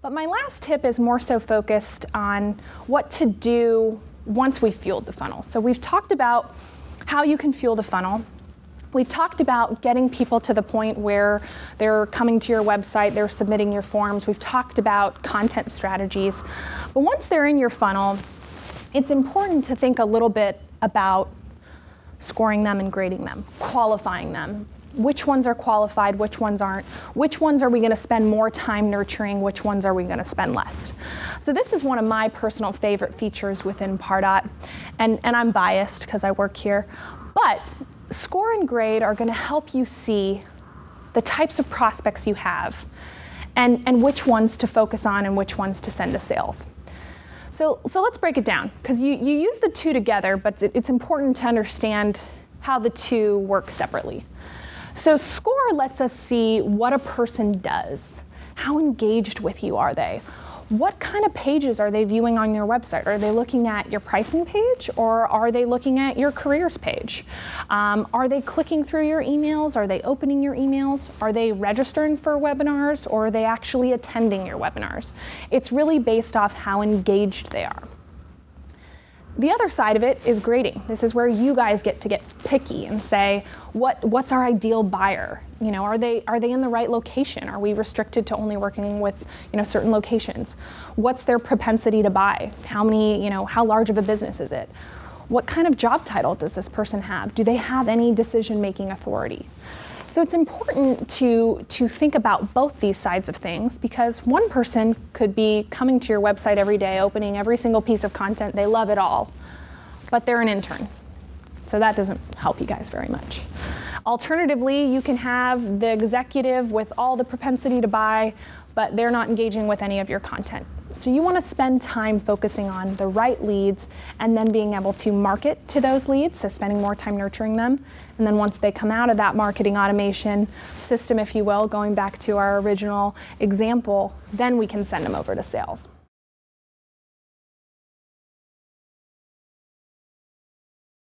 But my last tip is more so focused on what to do once we've fueled the funnel. So we've talked about how you can fuel the funnel. We've talked about getting people to the point where they're coming to your website, they're submitting your forms. We've talked about content strategies. But once they're in your funnel, it's important to think a little bit about scoring them and grading them, qualifying them. Which ones are qualified, which ones aren't? Which ones are we going to spend more time nurturing? Which ones are we going to spend less? So this is one of my personal favorite features within Pardot, and I'm biased because I work here. But score and grade are going to help you see the types of prospects you have and which ones to focus on and which ones to send to sales. So let's break it down, because you use the two together, but it's important to understand how the two work separately. So score lets us see what a person does. How engaged with you are they? What kind of pages are they viewing on your website? Are they looking at your pricing page, or are they looking at your careers page? Are they clicking through your emails? Are they opening your emails? Are they registering for webinars, or are they actually attending your webinars? It's really based off how engaged they are. The other side of it is grading. This is where you guys get to get picky and say, what's our ideal buyer? You know, are they in the right location? Are we restricted to only working with, certain locations? What's their propensity to buy? How large of a business is it? What kind of job title does this person have? Do they have any decision-making authority? So it's important to think about both these sides of things, because one person could be coming to your website every day, opening every single piece of content, they love it all, but they're an intern. So that doesn't help you guys very much. Alternatively, you can have the executive with all the propensity to buy, but they're not engaging with any of your content. So you want to spend time focusing on the right leads and then being able to market to those leads, so spending more time nurturing them. And then once they come out of that marketing automation system, if you will, going back to our original example, then we can send them over to sales.